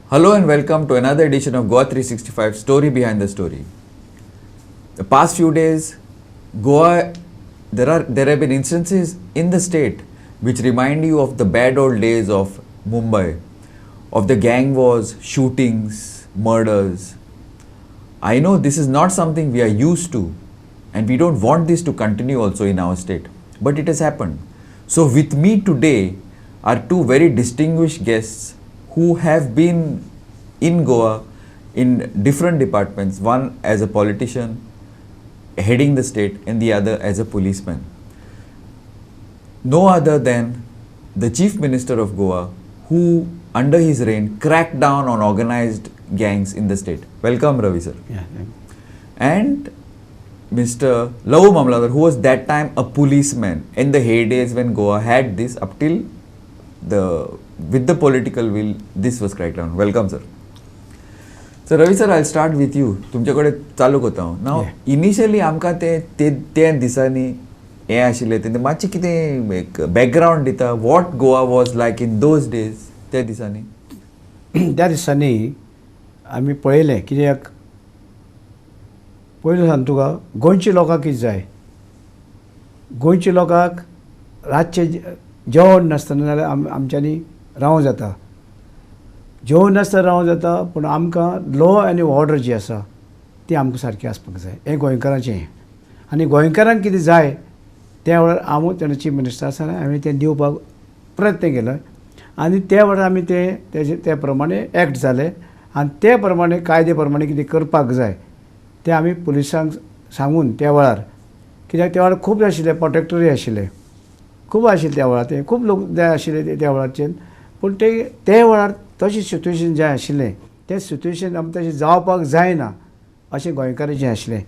Hello and welcome to another edition of Goa 365 Story Behind the Story. The past few days, Goa, there have been instances in the state which remind you of the bad old days of Mumbai, of the gang wars, shootings, murders. I know this is not something we are used to, and we don't want this to continue also in our state, but it has happened. So, with me today are two very distinguished guests who have been in Goa in different departments, one as a politician heading the state and the other as a policeman. No other than the Chief Minister of Goa, who under his reign cracked down on organized gangs in the state. Welcome, Ravi sir. Yeah. And Mr. Lavu Mamladar, who was that time a policeman in the heydays when Goa had this up till with the political will, this was cracked down. Welcome, sir. So Ravi sir, I'll start with you. तुमच्याकडे चालू करता हांव. Now, initially आमकां ते दिसांनी हें आशिल्लें तें मातशें कितें एक बॅकग्रावंड दिता. What Goa was like in those days त्या दिसांनी? त्या दिसांनी आमी पळयलें कित्याक पयलीं सांग तुका गोंयच्या लोकांक कितें जाय. गोंयच्या लोकांक रातचें जेवण नासतना जाल्यार आमच्यांनी रावूं जाता. जेवण नासतना रावूं जाता पूण आमकां लॉ आनी ऑर्डर जी आसा ती आमकां सारकी आसपाक जाय. हें गोंयकारांचें. आनी गोंयकारांक कितें जाय त्या वेळार हांव तेन्ना चीफ मिनिस्टर आसतना हांवें तें दिवपाक प्रयत्न केलो आनी त्या वेळार आमी त्या प्रमाणे एक्ट जाले आनी ते प्रमाणे कायदे प्रमाणे कितें करपाक जाय तें आमी पुलिसांक सांगून त्या वेळार कित्याक त्या वेळार खूब आशिल्ले प्रोटेक्टरूय आशिल्ले खूब आशिल्ले त्या वेळार ते खूब लोक जाय आशिल्ले त्या वेळारचे पूण ते वेळार तशें सिट्युएशन जें आशिल्लें तें सिट्युएशन आमकां तशें जावपाक जायना अशें गोंयकारांचें आशिल्लें.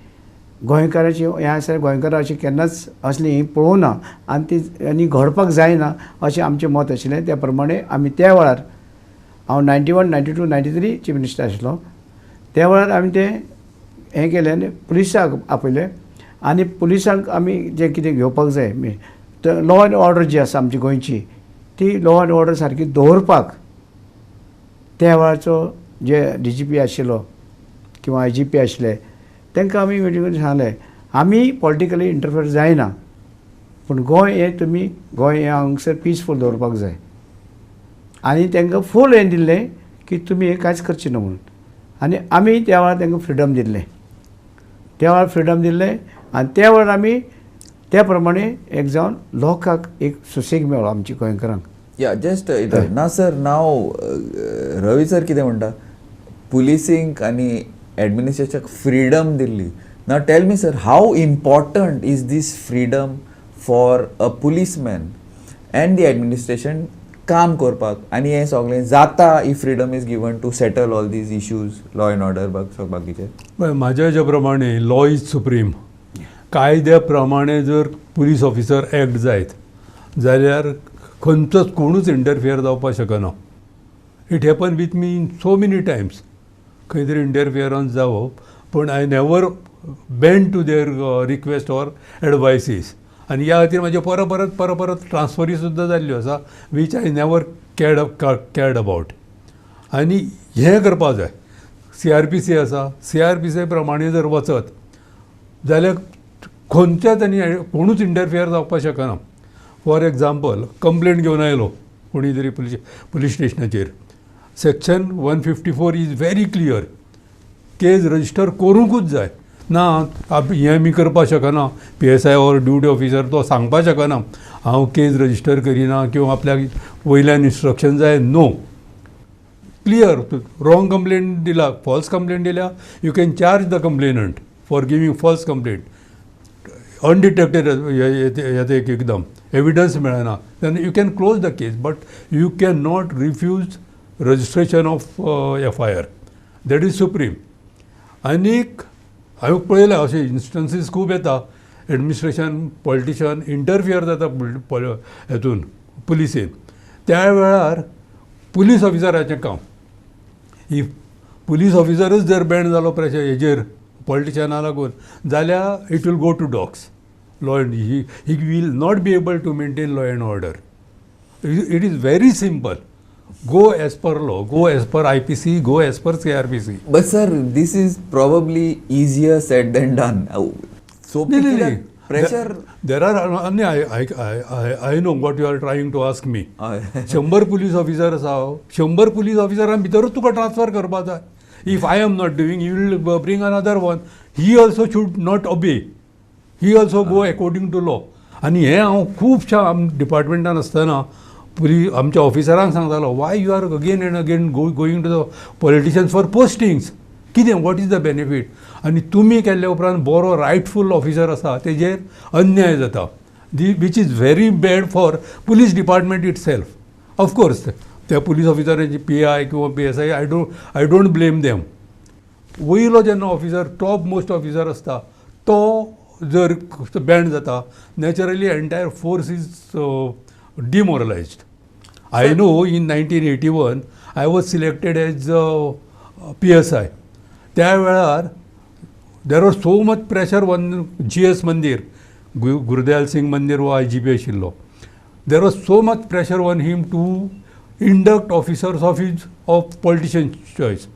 गोंयकारांची हें आसा गोंयकारां अशें केन्नाच असलीं ही पळोवना आनी घडपाक जायना अशें आमचें मत आशिल्लें. त्या प्रमाणे आमी त्या वेळार हांव 91, 92, 93 चीफ मिनिस्टर आशिल्लो. त्या वेळार आमी तें हें केलें आनी पुलिसांक आपयलें आनी पुलिसांक आमी जें कितें घेवपाक जाय लॉ एंड ऑर्डर जी आसा आमची गोंयची ती लॉ एंड ऑर्डर सारकी दवरपाक त्या वेळाचो जे DGP आशिल्लो किंवा IGP आशिल्ले तांकां आमी मिटिंगेंत सांगलें आमी पॉलिटिकली इंटरफियर जायना पूण गोंय हें तुमी गोंय हें हांगसर पिसफूल दवरपाक जाय आनी तांकां फूल हें दिल्लें की तुमी हें कांयच करचें ना म्हणून. आनी आमी त्या वेळार तांकां फ्रिडम दिल्लें. त्या वेळार फ्रिडम दिल्लें आनी त्या वेळार आमी त्या प्रमाणे एक जावन लोकांक एक सुसेग मेळ्ळो आमच्या गोंयकारांक. या जस्ट ना सर नाव रवी सर कितें म्हणटा पुलिसींक आनी एडमिनिस्ट्रेशनाक फ्रिडम दिल्ली. Now tell me sir how important is this freedom for a policeman and the administration काम करपाक आनी हें सगळें जाता if freedom is given to settle all these issues law and order बाकीचे. म्हाज्या हेज्या प्रमाणे लॉ इज सुप्रीम. कायद्या प्रमाणे जर पुलीस ऑफिसर एक्ट जायत जाल्यार खंयचोच कोणूच इंटरफियर जावपाक शकना. It happen with me in so many times खंय तरी इंटरफियरन्स जावप पूण I never bend to their request or advices. आनी ह्या खातीर म्हाजे परत ट्रान्सफरी सुद्दां जाल्ल्यो आसा which I never cared about. आनी हें करपा जाय. CRPC आसा CRPC प्रमाणे जर वचत जाल्यार खंयच्याच आनी कोणूच इंटरफियर जावपाक शकना. फॉर एग्जाम्पल कंप्लेंट घेवन आयलो कोणी तरी पुलीस स्टेशनाचेर section 154 is very clear. Case register करूंकूच जाय. ना हें मी करपाक शकना PSI ऑर ड्युटी ऑफिसर तो सांगपाक शकना हांव केस रजिस्टर करिना किंवा आपल्याक वयल्यान इन्स्ट्रक्शन जाय. नो क्लियर रॉंग कंप्लेंट दिला फॉल्स कंप्लेंट दिल्या you can charge the complainant for giving false complaint undetected येता एकदम एविडन्स मेळना तेन्ना you can close the case but you can not refuse registration of FIR. That is supreme. आनीक हांवें पळयलां अशे इन्स्टन्सीस खूब येता एडमिनिस्ट्रेशन पॉलिटिशन इंटरफियर जाता हेतून पुलिसेन. त्या वेळार पुलीस ऑफिसराचें काम इफ पुलीस ऑफिसरच जर बॅन जालो प्रेशर हेजेर पॉलिटिशनाक लागून जाल्यार it will go to dogs. law and he will not be able to maintain law and order. It is very simple. go as per law, go as per IPC, go as per CRPC. But sir, this is probably easier said than done. So No. pressure. There are, I know what you are trying to ask me. 100 police officer आसा, 100 police officer भितरूच तुका transfer करपा जाय. If I am not doing, you will bring another one. He also should not obey. He also go according to law. आनी हें हांव खुबशा डिपार्टमेंटान आसतना आमच्या ऑफिसरांक सांगतालो, why you are again and again going to the politicians for postings. कितें what is the benefit? आनी तुमी केल्ले उपरांत बरो रायटफूल ऑफिसर आसा तेजेर अन्याय जाता, which is very bad for police department it self. Of course त्या पुलीस ऑफिसरांची PI किंवा PSI I don't blame them. वयलो जेन्ना ऑफिसर टॉप मोस्ट ऑफिसर आसता तो जर बँड जाता, naturally entire force is demoralised. I know in 1981 I was selected as PSI. त्या वेळार there was so much pressure on GS Mander, Gurudayal Singh Mander हो IGP आशिल्लो. There was so much pressure on him to induct officers of politician choice.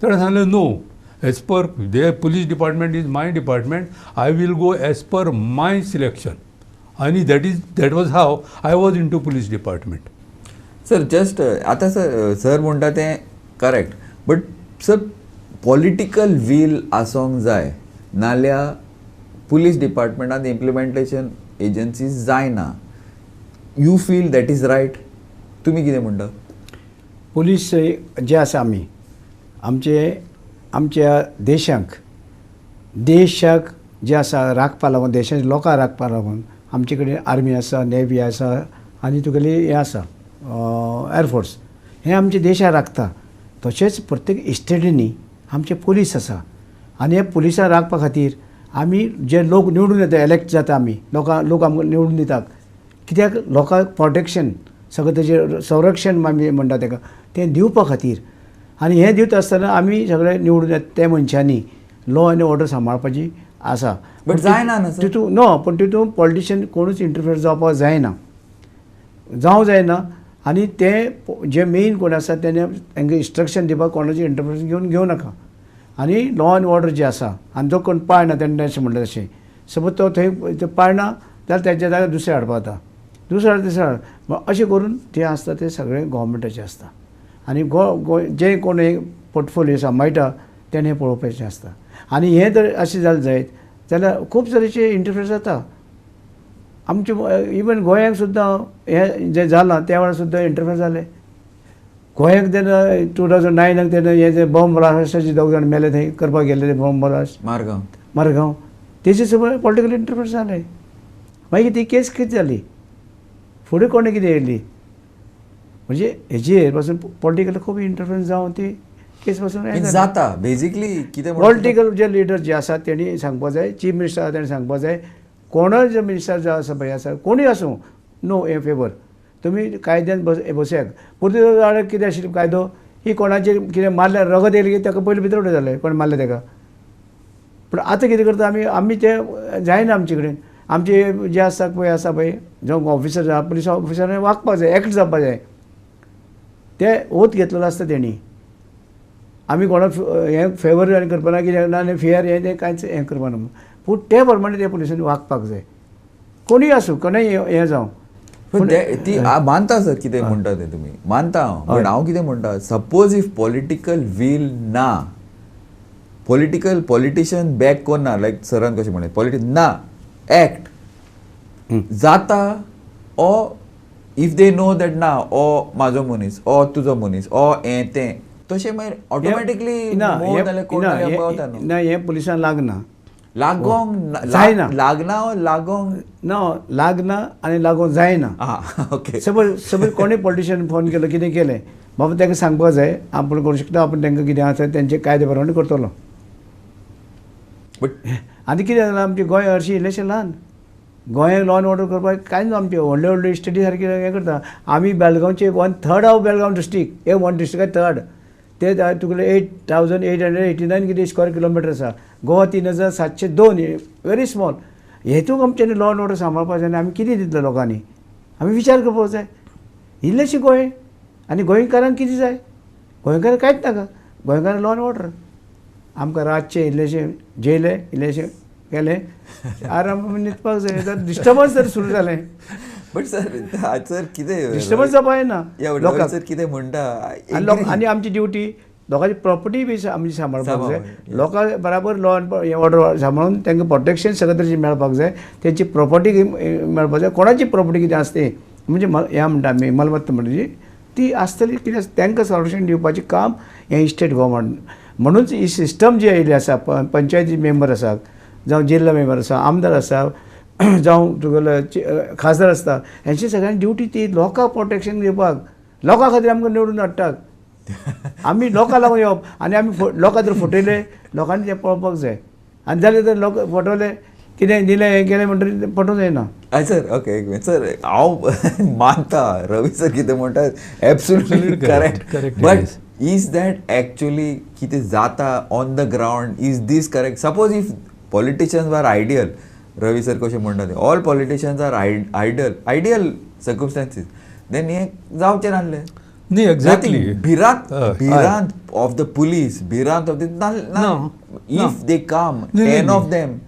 ताणें सांगलें no, as per the police department is my department, I will go as per my selection. आणि that was how I was into police department. Sir just आता sir म्हणटा तें correct, but sir political will आसोंक जाय, नाल्यार police डिपार्टमेंटान implementation agencies जायना. You feel that is right? तुमी कितें म्हणटा? पुलीस जे आसा आमी आमच्या देशाक जे आसा राखपा लागून, देशाच्या लोकांक राखपा लागून आमचे कडेन आर्मी आसा, नेव्ही आसा आनी तुगेली हें आसा एअरफोर्स. हें आमच्या देशाक राखता. तशेंच प्रत्येक इस्टेटींनी आमचे पुलीस आसा. आनी हे पुलिसांक राखपा खातीर आमी जे लोक निवडून येता, इलेक्ट जाता आमी, लोक आमकां निवडून दितात. कित्याक लोकांक प्रोटेक्शन, सगळें तेजें संरक्षण आमी म्हणटा तेका, तें दिवपा खातीर. आनी हें दिवता आसतना आमी सगळे निवडून येता त्या मनशांनी लॉ आनी ऑर्डर सांबाळपाची आसा. बट जायना न्हू सर? तितून नो, पण तितून पॉलिटिशियन कोणूच इंटरफियर जावपाक जायना, जावं जायना. आनी ते जे मेन कोण आसा तेणे तांकां इंस्ट्रक्शन दिवपाक कोणाची इंटरफियरन्स घेवं नाका. आनी लॉ आनी ऑर्डर जे आसा, आनी जो कोण पाळना तेणें अशें म्हणटा तशें, सपोज तो थंय पाळना जाल्यार तेच्या जाग्यार दुसरें हाडपा जाता, दुसरें हाड तिसरें हाड, अशें करून तें आसता तें सगळें गोवोरमेंटाचें आसता. आनी जे कोण हे पोर्टफोलियो सांबाळटा तेणें हें पळोवपाचें आसता. आनी हें जर अशें जालें जायत जाल्यार खूब तरेचे इंटरफियर जाता. आमचे इवन गोंयांक सुद्दां हें जें जालां त्या वेळार सुद्दां इंटरफियर जालें. गोंयांक तेन्ना 2009 तेन्ना हे जे बॉम्ब ब्लास्टाचे 2 जाण मेले थंय करपाक गेले, ते बॉम्ब ब्लास्ट मारगांव, तेजे सगळें पॉलिटिकल इंटरफियर जालें. मागीर ती केस कितें जाली, फुडें कोणें कितें येयली, म्हणजे हेजेर पासून पॉलिटिकल खूब इंटरफियरन्स जावन ती केस पासून जाता. बेजिकली कितें पॉलिटिकल जे लिडर जे आसा तेणी सांगपा जाय, चीफ मिनिस्टर आसा तेणें सांगपा जाय, कोणूय जो मिनिस्टर जो आसा पळय आसा, कोणूय आसूं, नो हे फेवर, तुमी कायद्यान बसयात. पुर्तुगेज वेळार कितें आशिल्लो कायदो, ही कोणाचेर कितें मारल्यार रगत येयली की ताका पयलीं भितर उडय जालें, कोण मारलें ताका. पूण आतां कितें करता आमी तें जायना आमचे कडेन. आमचे जे आसा पळय जो ऑफिसर आसा, पुलीस ऑफिसरान वागपाक जाय, एक्ट जावपाक जाय. ते ओत घेतलेलो आसता तेणी. आमी कोणाक हें फेवर करपाना, कितें ना फियर हें कांयच हें करपाना. पूण ते प्रमाणे ते पुलिसांनी वागपाक जाय, कोणूय आसूं, कोणूय हें जावं. ती मानता सर कितें म्हणटा तें तुमी, मानता हांव. बट हांव कितें म्हणटा, सपोज इफ पॉलिटिकल वील ना, पॉलिटिशियन बॅक कोन्ना, लायक सरान कशें म्हणलें, ना, एक्ट जाता, ओ इफ दे नो दॅट ना, ओ म्हाजो मनीस, ओ तुजो मनीस, ओ हें तें, तशें मागीर ऑटोमॅटिकली ना, हें पुलिसांक लागना, लागोंक जायना, लागना आनी लागोंक जायना. ओके. सपोज कोणूय पॉलिटिशियन फोन केलो, कितें केलें, बाबा तांकां सांगपाक जाय, आपूण करूं शकता, आपूण तांकां कितें आसा तेंचे कायदे प्रमाणे करतलो. बट आनी कितें जालां, आमचें गोंय हरशीं इल्लेशें ल्हान, गोंयांक लॉ एंड ऑर्डर करपाक कांयच ना. आमचे व्हडले स्टेटी सारके हें करता. आमी बेळगांवचे 1/3 of Belgaum district, 1 district 3rd, ते तुगेले 8,889 कितें स्क्वेअर किलोमिटर आसा. Goa 3,702, very small. हेतूंक आमच्यांनी लॉ एंड ऑर्डर सांबाळपाक जाय. आमी कितें दितले लोकांनी, आमी विचार करपाक जाय. इल्लेशें गोंय आनी गोंयकारांक कितें जाय? गोंयकारांक कांयच नाका. गोंयकारांक लॉ एंड ऑर्डर. आमकां रातचें इल्लेशें जेयलें, इल्लेशें केलें, आराम न्हिदपाक जाय. डिस्टर्बन्स जर सुरू जालें, बट सर कितें डिस्टर्बन्स जावपा जायना लोकांक. सर कितें म्हणटा आनी आमची ड्युटी लोकांची प्रॉपर्टी बी आमची सांबाळपाक जाय. सांबाळपाक, लोकांक बराबर लॉ एंड ऑर्डर सांबाळून तांकां प्रोटेक्शन सगळें तरेचें मेळपाक जाय. तेंची प्रॉपर्टी मेळपाक जाय. कोणाची प्रॉपर्टी कितें आसता तें म्हणजे ह्या म्हणटा आमी मालमत्ता म्हणजे ती आसतली, कितें तांकां संरक्षण दिवपाचें काम हें स्टेट गव्हर्मेंट. म्हणूनच ही सिस्टम जी आयिल्ली आसा, पंचायती मेंबर आसा, जावं जिल्ला मेंबर आसा, आमदार आसा, जावं तुगेलो खासदार आसता, हेंची सगळ्यांची ड्युटी ती लोकांक प्रोटेक्शन दिवपाक. लोकां खातीर आमकां निवडून हाडटात. आमी लोकां लागून येवप आनी आमी लोकां जर फटयले लोकांनी तें पळोवपाक जाय. आनी जालें तर लोक फटवले कितें दिलें हें केलें म्हणटरी पटोवंक जायना. हय सर, ओके एक मिनिट सर, हांव मानता रवी सर कितें म्हणटा absolutely correct. But is that actually कितें जाता on the ground? Is this correct? Suppose if politicians are ideal, Ravi sir कशें म्हणटा ते, all politicians are ideal circumstances, then हें जावचें नासलें. न्ही, एक्झॅक्टली. भिरांत ऑफ द पुलीस, भिरांत of the if they come, 10 of them,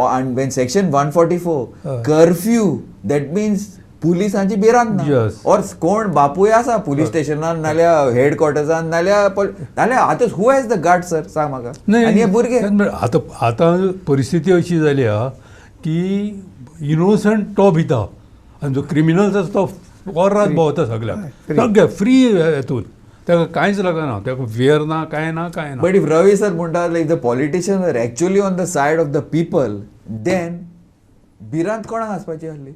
and when section 144 curfew, that means पुलिसांची भिरांत ना. Yes. और कोण बापूय आसा पुलीस स्टेशनान नाल्यार हेडक्वॉर्टर्सान नाल्यार आतां who has the guard sir सांग म्हाका. आनी हे भुरगे आतां परिस्थिती अशी जाली आहा की इनोसंट तो भिता आनी जो क्रिमिनल्स आसा तो वरात भोंवता सगळ्या फ्री हेतून, ताका कांयच लागना, ताका वेर ना, कांय ना. बट इफ रवी सर म्हणटा like the politician are actually on the side of the people, then भिरांत कोणाक आसपाची आहली?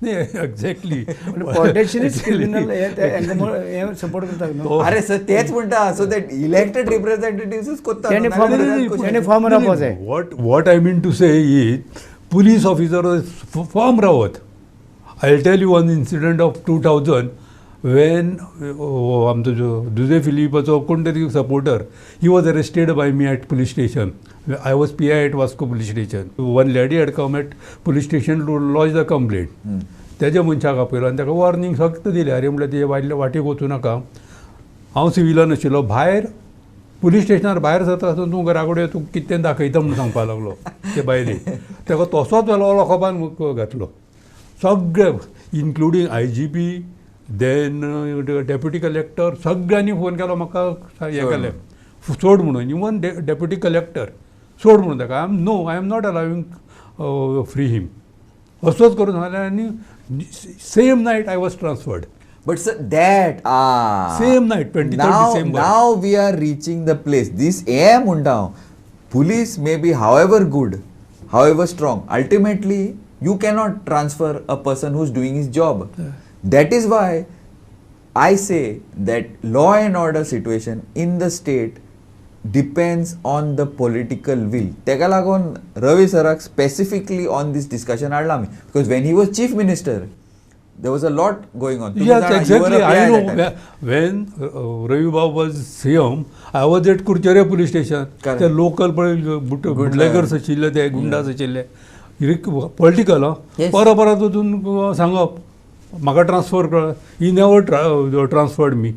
न्ही, एक्झॅक्टली. पॉलिटिशियन्स क्रिमिनल हें सपोर्ट करतात न्हू. अरे सर तेच म्हणटा, सो दॅट इलेक्टेड रिप्रेझेंटेटिव्हज कोत्ता. तेणे फॉर्म रावपा जाय. What I mean to say is police officer form रावत. I'll tell you one incident of 2000 when आमचो जो दुजे फिलिपाचो कोण तरी supporter, he was arrested by me at police station. I was PI at Vasco police station. One lady had come at police station to lodge the complaint. तेज्या मनशाक आपयलो आनी ताका वॉर्निंग सक्त दिलें. अरे म्हणल्यार ते वाटेक वचूं नाका. हांव सिविलान आशिल्लो, भायर पुलीस स्टेशनार भायर जाता आसतना तूं घरा कडेन तूं कितें दाखयता म्हणून सांगपाक लागलो ते बायले. ताका तसोच वेलो लोकांपान घातलो. सगळे including IGP, then deputy collector, सगळ्यांनी फोन केलो म्हाका हें केलें सोड म्हणून. इवन डेप्युटी कलेक्टर सोड म्हणून ताका. I am not allowing free him असोच करून सांगलें. आनी same night I was transferred. But sir, that same night, 23rd December. Now we are reaching the place. This aim unda. Police may be however good, however strong. Ultimately, you cannot transfer a person who's doing his job. That is why I say that law and order situation in the state depends on the political will. Teka lagon Ravi Sarak specifically on this discussion hadla ami, because when he was chief minister, there was a lot going on. Yes, exactly. I know when Ravi Babu was CM, I was at Kurchare police station. The local bootleggers आशिल्ले, ते गुंडास आशिल्ले, political परत वचून सांगप म्हाका transfer कर. He never transferred me.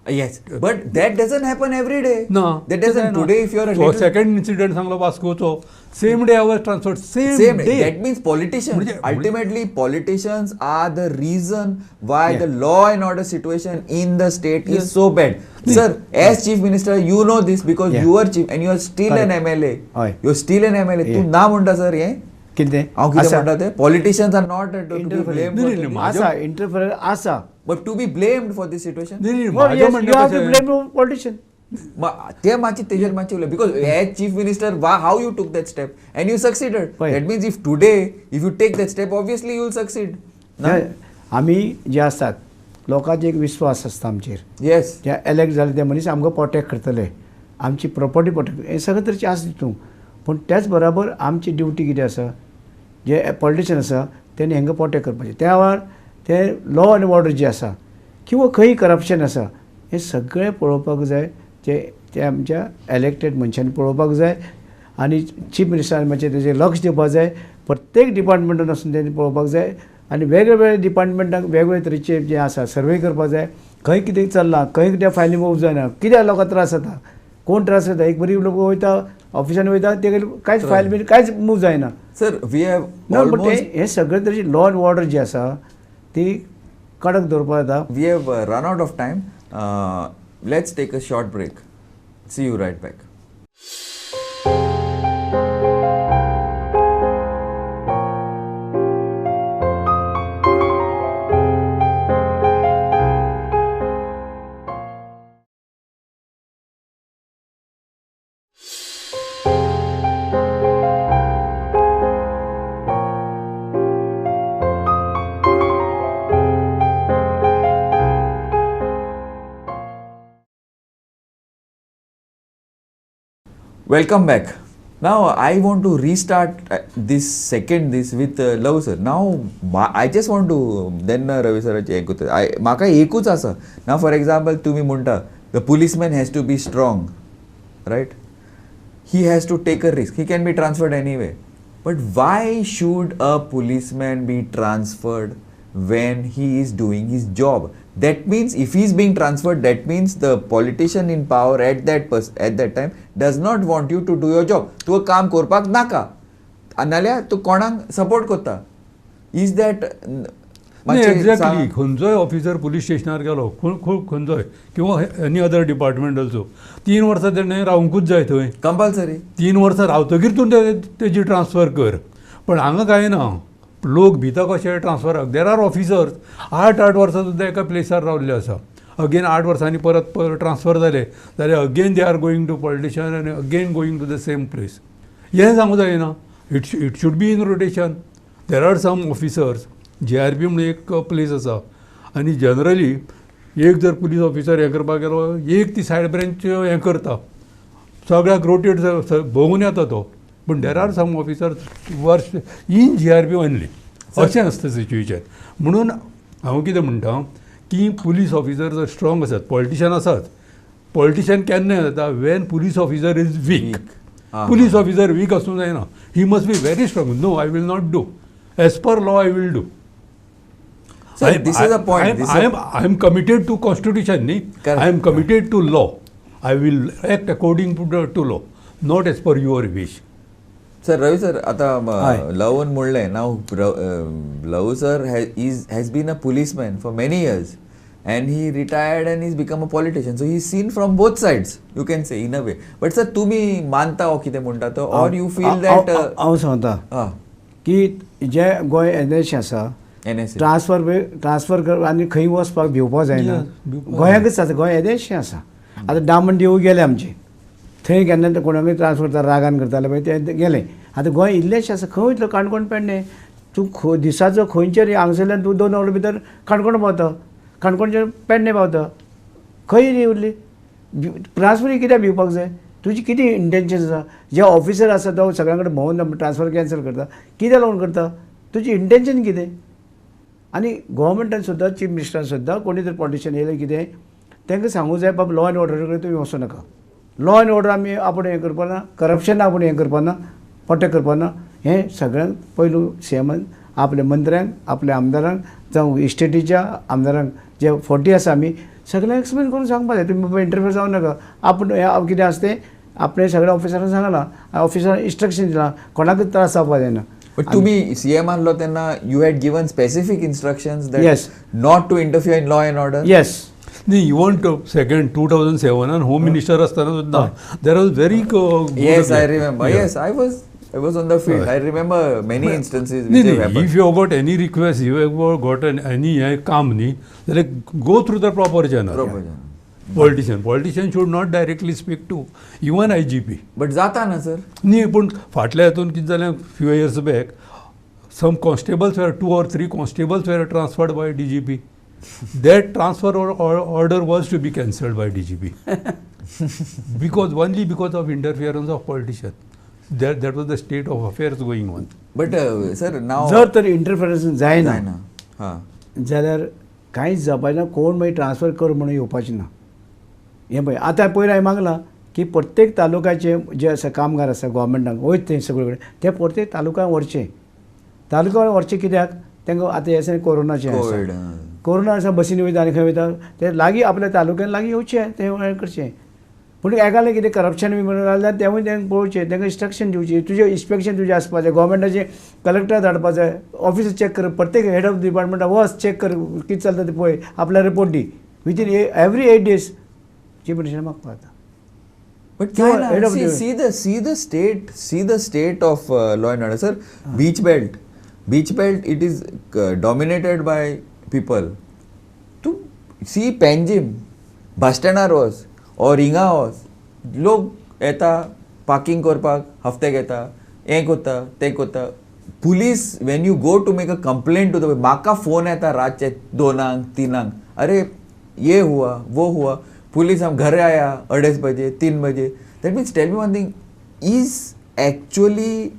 Yes, but that doesn't happen every day. No, that doesn't. Today, if you are a little second incident सांगलो वास्कोचो, same day I was transferred. Same day. That means politicians. Ultimately, politicians are the reason why the law and order situation in the state is so bad. Sir, as chief minister, you know this because you are chief and you are still an MLA. You are still an MLA. तू ना म्हणटा sir हे? कितें? हांव कितें म्हणटा ते? Politicians are not to be blamed. आसा interfere आसा. But to be blamed for this situation? You have to blame the politician. ते मातशी तेजेर मातशी उलय, because as chief minister, how you took that step and you succeeded. That means if today, if you take that step, obviously you will succeed. आमी जे आसात लोकांचो एक विश्वास आसता आमचेर. Yes. जे एलेक्ट जाले ते मनीस आमकां प्रोटेक्ट करतले, आमची प्रॉपर्टी प्रोटेक्ट, हे सगळे तरेचे आसा तितून. पूण त्याच बरोबर आमची ड्युटी कितें आसा, जे पॉलिटिशियन आसा तेणी हांकां प्रोटेक्ट करपाचें. त्या वेळार ते लॉ एंड ऑर्डर जे आसा किंवा खंय करप्शन आसा हें सगळें पळोवपाक जाय. ते आमच्या एलेक्टेड मनशांनी पळोवपाक जाय आनी चीफ मिनिस्टरान मातशें तेजेर लक्ष दिवपाक जाय. प्रत्येक डिपार्टमेंटान वचून तेणी पळोवपाक जाय आनी वेगवेगळ्या डिपार्टमेंटाक वेगवेगळे तरेचे जे आसा सर्वे करपाक जाय खंय कितें चल्लां खंय कितें फायली मूव जायना कित्याक लोकांक त्रास जाता कोण त्रास जाता एक बरी लोक वयता ऑफिसान वयता ते कांयच फायल बी कांयच मूव जायना Sir, we have ना बट almost हे सगळे तरेची लॉ अँड ऑर्डर जी आसा ती कडक दवरपाक जाता. we have run out of time. Let's take a short break. See you right back. Welcome back. Now I want to restart this with Love sir. Now I just want to then Ravi sir म्हाका एकूच आसा. Now for example तुम्ही म्हणटा the policeman has to be strong, right? He has to take a risk. He can be transferred anyway. But why should a policeman be transferred when he is doing his job? That means if he is being transferred, that means the politician in power at that time does not want you to do your job. तू काम करपाक नाका. नाल्यार तू कोणाक support करता. Is that exactly खंयचोय officer police स्टेशनार गेलो खंयचोय किंवा एनी अदर डिपार्टमेंट ऑल्सो 3 वर्सां तेणें रावंकूच जाय थंय. कंपल्सरी 3 वर्सां रावतकीर तूं तेजी ट्रान्सफर कर. पण हांगा कांय ना. लोक भिता कशे ट्रान्सफराक. देर आर ऑफिसर्स 8 वर्सां सुद्दां एका प्लेसार रावल्ले आसा. अगेन 8 वर्सांनी परत ट्रान्सफर जाले जाल्यार again they are going to politician आनी again going to the same place. हें सांगूं जायना. It should be in rotation. There are some officers JRP म्हणून एक प्लेस आसा आनी जनरली एक जर पुलीस ऑफिसर हें करपाक गेलो एक ती सायड ब्रँच हें करता सगळ्याक रोटेट भोंवून येता तो. पूण there are some officers were in JRP only अशें आसता सिच्युएशन. म्हणून हांव कितें म्हणटा की पुलीस ऑफिसर जर स्ट्रॉंग आसात पॉलिटिशियन आसात. पॉलिटिशियन केन्ना जाता when police officer is weak. Police officer weak आसूं जायना. He must be very strong. No I will not do as per law I will do. Sir, this is a point. I am committed to constitution. I am committed to law. I will act according to law, not as per your wish. Sir, Ravi sir, आता Lavan म्हणलें. Now Love sir has been a policeman for many years and he retired and he's become a politician. So he's seen from both sides, you can say in a way. But sir, तुम्ही मानता हो कितें म्हणटा तो or you feel that हांव सांगता की जे गोंय NSA आसा ट्रान्सफर कर आनी खंय वचपाक भिवपाक जायना. गोंयाकच आसा गोंय येदेशें आसा. आतां डामण देवूळ गेले आमचे थंय केन्ना कोणाकय ट्रान्सफर करता रागान करताले पळय ते गेले. आतां गोंय इल्लेशें आसा खंय वयतलो काणकोण पेडणे. तूं दिसाचो खंयचेर हांगसरल्यान तूं 2 वरां भितर काणकोण पावता काणकोणचे पेडणे पावता. खंय उरली ट्रान्सफर कित्याक भिवपाक जाय. तुजी कितें इंटेन्शन आसा. जे ऑफिसर आसा तो सगळ्यां कडेन भोंवून ट्रान्सफर कॅन्सल करता कित्याक लागून करता. तुजी इंटेन्शन कितें. आनी गोवोरमेंटान सुद्दां चीफ मिनिस्टरान सुद्दां कोणी जर पॉलिटिशियन येयलें कितें तांकां सांगूं जाय बाबा लॉ अँड ऑर्डर कडेन तुमी वचूं नाका. लॉ अँड ऑर्डर आमी आपूण हें करपाना करप्शन आपूण हें करपाना पट्टे करपाना. हें सगळ्यांक पयलू सीएमान आपल्या मंत्र्यांक आपल्या आमदारांक जावं इस्टेटीच्या आमदारांक जे 40 आसा आमी सगळ्यांक एक्सप्लेन करून सांगपा जाय. तुमी बाबा इंटरफियर जावं नाका. आपूण हें कितें आसा तें आपल्या सगळ्या ऑफिसरांक सांगलां. ऑफिसरान इन्स्ट्रक्शन दिलां कोणाकच त्रास जावपा जायना. But तुम्ही CM आणलो तेन्ना you had given specific instructions that Yes. not to interfere in law and order. Yes. न्ही इवन सेकंड 2007 होम मिनिस्टर आसतना सुद्दां there was very Yes, I remember. Yes, I was on the field. I remember many instances which have happened. If you have got any request you have got any हें काम न्ही जाल्यार go through the proper channel. Politician should not directly speak to even IGP. But जाता ना sir. न्ही पूण फाटल्या हातून कितें जालें few years back some constables were 2 or 3 constables were transferred by DGP. That transfer order was to be cancelled by DGP because of interference of politicians. That was the state of affairs going on. But sir, now जर तर interference जायना हां जाल्यार कांयच जावपाचें ना. कोण मागीर ट्रान्सफर कर म्हणून येवपाचें ना. हें पळय आतां पयर हांवें मागलां की प्रत्येक तालुक्याचे जे आसा कामगार आसा गोवोरमेंटाक वयत थंय सगळे कडेन ते प्रत्येक तालुक्याक व्हरचे. तालुक्याक व्हरचे कित्याक तांकां आतां हें कोरोनाचें कोविड कोरोना आसा बसीन वयता आनी खंय वयता ते लागीं आपल्या तालुक्यान लागीं येवचें तें हें करचें पूण एकालें कितें करप्शन बी म्हणून जाल्यार तेवूय तेंकां पळोवचें तेंकां इंस्ट्रक्शन दिवचें तुजें इन्स्पेक्शन तुजें आसपाचें गव्हर्मेंटाचें कलेक्टर धाडपा जाय ऑफिस चॅक कर प्रत्येक हेड ऑफ डिपार्टमेंटा वच चॅक कर कितें चलता तें पळय आपल्या रिपोर्ट दी within every 8 days chief minister मागपा जाता But So, China, head of the- see the state of law and order, sir. Beach belt, it is dominated by people. To see Panjim, bus standar was or हिंगा was, लोग येता parking करपाक हफ्ते घेता, हें कोत्ता, तें कोत्ता. Police, when you go to make a complaint to the, म्हाका फोन येता रातचे 2 3 अरे ये हुआ वो हुआ पुलिस हम घर आया 2:30 बजे 3 बजे that means tell me one thing is actually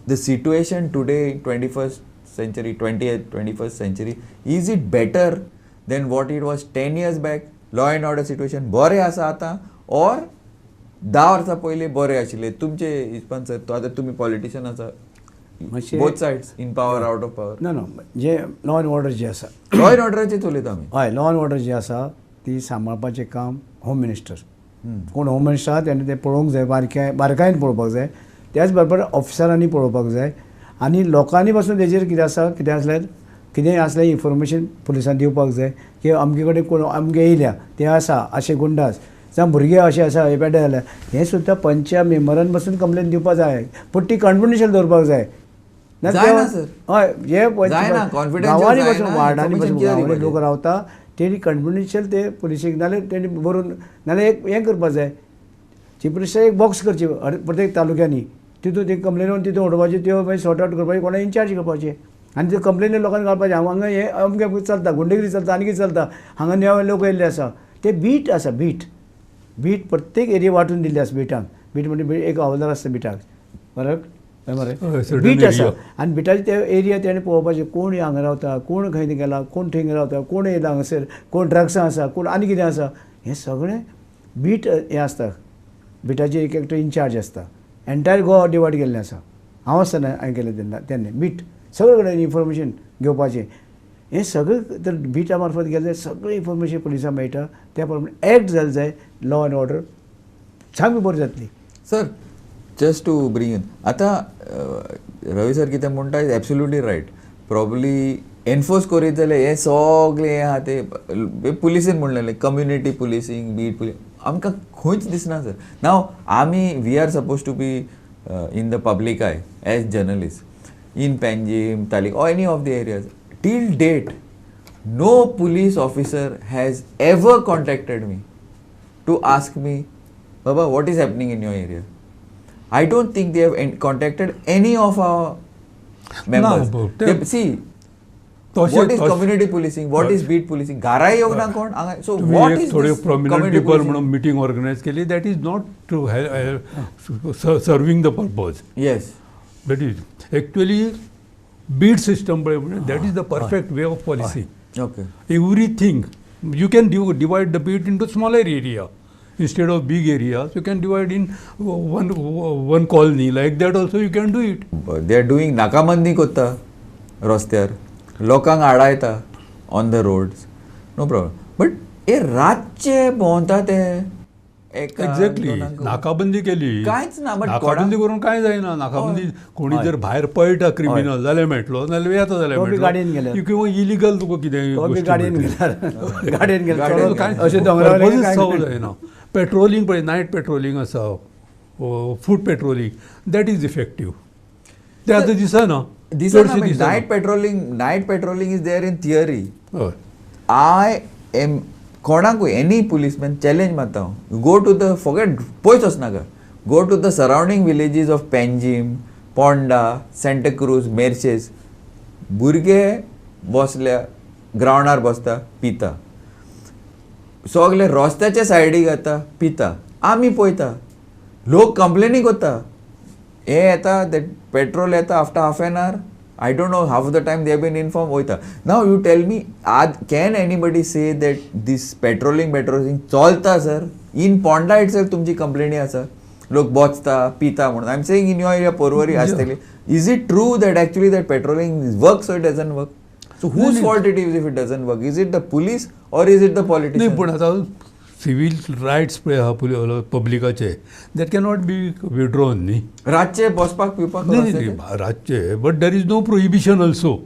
the situation today 21st century 21st century is it better than what it was 10 years back law and order situation बरें आसा आतां और 10 वर्सां पयलीं बरें आशिल्लें तुमचे हिसपान सर तो आतां तुमी पॉलिटिशियन आसा मातशें both sides in power out of power ना जे लॉ अँड ऑर्डर जे आसा लॉ एंड ऑर्डराचेर उलयता आमी हय लॉ अँड ऑर्डर जे आसा ती सांबाळपाचें काम होम मिनिस्टर कोण होम मिनिस्टर आहा तेणें तें पळोवंक जाय बारकायेन पळोवपाक जाय त्याच बरोबर ऑफिसरांनी पळोवपाक जाय आनी लोकांनी पासून तेजेर कितें आसा कितेंय असलें इन्फॉर्मेशन पुलिसांक दिवपाक जाय की अमके कडेन कोण अमके येयल्या ते आसा अशे गुंडास जावं भुरगे अशे आसा हे पेड्डे जाल्या हें सुद्दां पंचा मेंबरान पासून कंप्लेन दिवपाक जाय पूण ती कॉन्फिडेन्शियल दवरपाक जाय जायना, sir. हय हे जायना, confidential गांवांनी जायना, पासून वार्डांनी information पासून कित्याक गांवांनी दिवपाचें? लोक रावता तेणी कॉन्फिडेन्शियल ते पुलिशेक नाल्यार तेणी बरोवन नाल्यार एक हें करपाक जाय चीफ मिनिस्टर एक बॉक्स करची प्रत्येक तालुक्यांनी तितून ते कंप्लेन तितून उडोवपाचे त्यो मागीर सॉर्ट आउट करपाचे कोणा इन्चार्ज करपाचे आनी ते कंप्लेनी लोकांनी घालपाचें हांगा हें अमकें चलता गुंडेगिरी चलता आनी कितें चलता हांगा नेवे लोक येयल्ले आसा ते बीट आसा बीट प्रत्येक एरिया वांटून दिल्ले आसा बीट म्हणजे एक हवालदार आसता बिटाक बरं हय, मरे certain बीट आसा area. आनी बिटाचे ते एरिया तेणें पळोवपाचें कोण हांगा रावता कोण खंय गेला कोण थंय रावता कोण येयला हांगासर कोण ड्रग्सां आसा कोण आनी कितें आसा हें सगळें बीट हें आसता बिटाचे एक एकटो इन्चार्ज आसता एंटायर गोवा डिवायड केल्लें आसा हांव आसतना हांवें केलें तेन्ना बीट सगळे कडेन इन्फॉर्मेशन घेवपाचें हें सगळें तर बिटा मार्फत गेलें जाल्यार सगळें इन्फॉर्मेशन पुलिसांक मेळटा त्या प्रमाणे एक्ट जालें जाय लॉ अँड ऑर्डर सामकी बरी जातली sir just to bring in आतां रवी सर कितें म्हणटा is absolutely right probably enforce करीत जाल्यार हे सगळें हें आहा ते पुलिसीन म्हणलेलें कम्युनिटी पुलिसींग बीट पुलीस आमकां खंयच दिसना सर नाव आमी we are suppose to be in the public I as journalist in Panjim तालीक or any of the areas till date no police officer has ever contacted me to ask me Baba what is happening in your area. I don't think they have contacted any of our members. No, but They- see what is community policing, what is beat policing, घरा येवंक ना कोण हांगा so तुम्ही what एक is थोडे this prominent community people policing? म्हणून meeting organise केली that is not to serving the purpose Yes. That is actually beat system पळय म्हणजे that is the perfect way of policy Okay. everything you can divide the beat into smaller area instead of big areas you can divide in one colony like that also you can do it. But they are doing नाकाबंदी कोत्ता रस्त्यार लोकांक आडायता on the roads no problem but हे रातचे भोंवता ते एका एक्झॅक्टली दोनांक- नाकाबंदी केली कांयच ना, but नाकाबंदी कोणाक- करून काय जायना नाकाबंदी हय. कोणी जर भायर पळटा क्रिमिनल जाल्यार मेळटलो नाल्यार येता जाल्यार तो बी गाडयेन गेल्यार. मेळटलो किंवा इलिगल तुका कितें तो बी गोश्टी गाडयेन मेळटल्यो. गेल्यार गाडयेन गेल्यार गाडयेन चलोन गेल्यार. अशें दोंगरावयले पर्पजच कांय जावं ना. जायना पेट्रोलिंग पळय नायट पेट्रोलिंग आसा foot patrolling that is effective ते आतां दिसना चडशें दिसना. Night patrolling is there in theory हय आय एम कोणाकूय एनी पुलिसमॅन चॅलेंज मारता हांव गो टू द फॉगेट पयस वचनाका go to the surrounding villages of Panjim Ponda Santa Cruz Merces भुरगे बसल्या ग्रावंडार बसता पिता सगळे रस्त्याच्या सायडीक येता पिता आमी पळयता लोक कंप्लेनी करता हे येता ते पेट्रोल येता after half an hour I don't know half the time they have been informed वयता now you tell me can anybody say that this petrolling चलता सर in Ponda itself तुमची कंप्लेनी आसा लोक बोचता पिता म्हणून I'm saying in your area Porvorim आसतली is it true that actually that petrolling works or it doesn't work So whose नाही, fault it is if it doesn't work? Is it the police or is it the नाही politician? पण आता civil rights पळय आहा पब्लिकाचे that cannot be withdrawn न्ही रातचे बसपाक पिवपाक नाही नाही रातचे but there is no prohibition also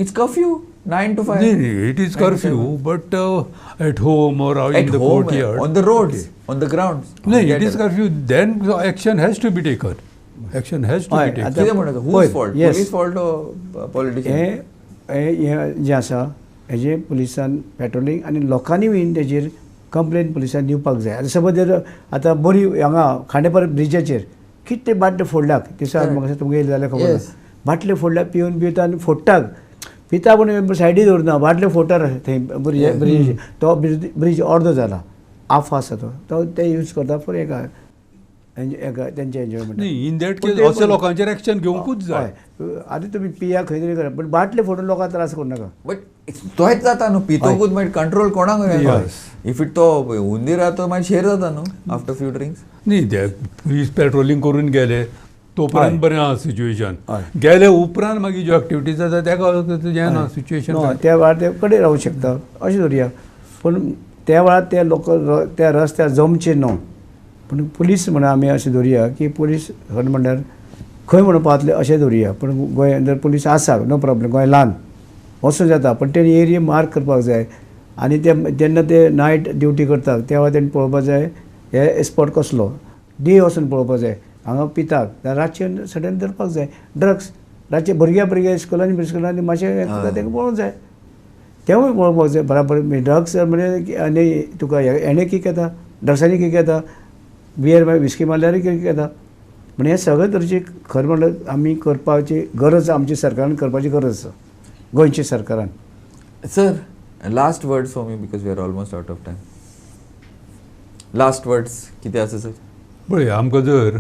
It's curfew 9 to 5. नाही नाही it is 9 to curfew 7. But at home or At in the home, courtyard on the roads, on the grounds. नाही Get it is it. Curfew then action has to be taken action has to be हय, taken आता- कितें म्हणटा पळय, whose fault? yes. Police fault or politician? हे जे आसा हेजे पुलिसान पेट्रोलिंग आनी लोकांनी बीन तेजेर कंप्लेन पुलिसान दिवपाक जाय आतां समज जर आतां बरी हांगा खांडेपार ब्रिजाचेर कितें बाटले फोडल्याक दिसा Correct. म्हाका तुमगे येयले जाल्यार खबर Yes. ना बाटले फोडल्याक पिवन पिवता आनी फोडटाक पिता पूण सायडीक दवरना बाटले फोडटा थंय Yes. ब्रिजाचेर तो ब्रिज अर्दो जाला हाफ आसा तो ते यूज करता फॉर एका तेंचे एन्जॉयमेंट नाही इन दॅट केस अशा लोकांचेर एक्शन घेवंकूच जाय आतां तुमी पिया खंय तरी करा पण बाटले फोडून लोकांक त्रास करू नाका बट तोच जाता न्हू पितोकूच मागीर कंट्रोल कोणाक Yes. इफ इट तो हुंदीर आहा तो मागीर शेर जाता न्हू आफ्टर फ्यू ड्रिंक्स. न्ही ते पुलीस पेट्रोलिंग करून गेले तोपर्यंत हय. बरें आहा सिच्युएशन हय. गेले उपरांत मागीर ज्यो एक्टिविटीज जाता तेका जेन्ना सिच्युएशन नो त्या वेळार ते कडेन रावूं शकता अशें धरया पूण त्या वेळार ते लोक त्या रस्त्यार जमचे न्हू पूण पुलीस म्हणून आमी अशें धरया की पुलीस खरें म्हणल्यार खंय म्हणून पावतले अशें धरया पूण गोंयांत जर पुलीस आसा नो प्रॉब्लेम गोंय ल्हान वचूं जाता पण तेणी एरिया मार्क करपाक जाय आनी ते जेन्ना ते नायट ड्युटी करतात तेव्हा तेणी पळोवपाक जाय हे स्पॉट कसलो डे वचून पळोवपाक जाय हांगा पितात जाल्यार रातचे सडन धरपाक जाय ड्रग्स रातचे भुरग्या स्कुलांनी बिस्कुलांनी मातशें हें करता तेका पळोवंक जाय तेवूय पळोवपाक जाय बराबर ड्रग्स म्हणजे आनी तुका हेणे किक येता ड्रग्सांनी किक येता बियर विस्की मारल्यारूय किक येता म्हणजे हे सगळे तरेची खरें म्हणल्यार आमी करपाची गरज आमच्या सरकारान करपाची गरज आसा गोंयच्या सरकारान. Sir last words for me because we are almost out of time. Last words कितें आसा सर? पळय आमकां जर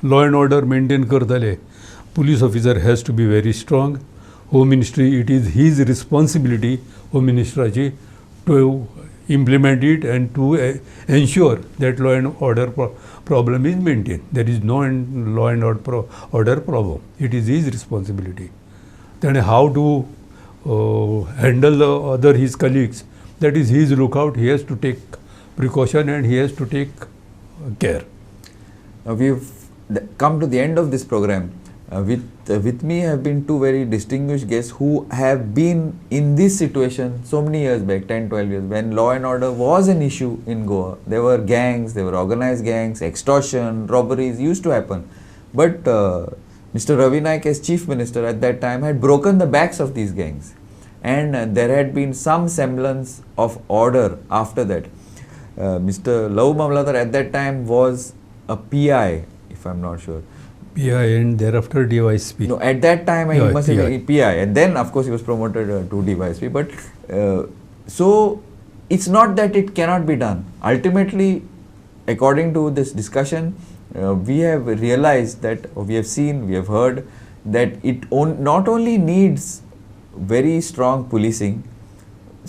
लॉ अँड ऑर्डर मेंटेन करतले police officer has to be very strong. Home ministry it is his responsibility home मिनिस्टराची to implement it and to ensure that law and order problem is maintained. There is no law and order problem. It is his responsibility. Then how to handle the other his colleagues, that is his lookout. He has to take precaution and he has to take care. We've come to the end of this program. With me have been two very distinguished guests who have been in this situation so many years back, 10, 12 years, when law and order was an issue in Goa. There were gangs, there were organized gangs, extortion, robberies used to happen. But Mr. Ravi Naik as Chief Minister at that time had broken the backs of these gangs. And there had been some semblance of order after that. Mr. Love Mamlatar at that time was a PI, if I'm not sure. PI and thereafter DYSP. No, at that time he Yeah, must have PI. been PI, and then of course he was promoted to DYSP. But so it's not that it cannot be done. Ultimately, according to this discussion, we have realized that, or we have seen, we have heard that it not only needs very strong policing,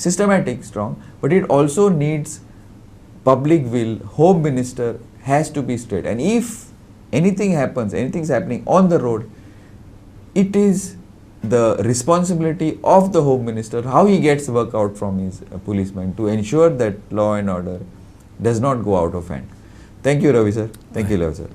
systematic strong, but it also needs public will. Home Minister has to be straight, and if anything happens, anything's happening on the road, it is the responsibility of the Home Minister how he gets work out from his policemen to ensure that law and order does not go out of hand. Thank you, Ravi sir. Thank you, Lav sir.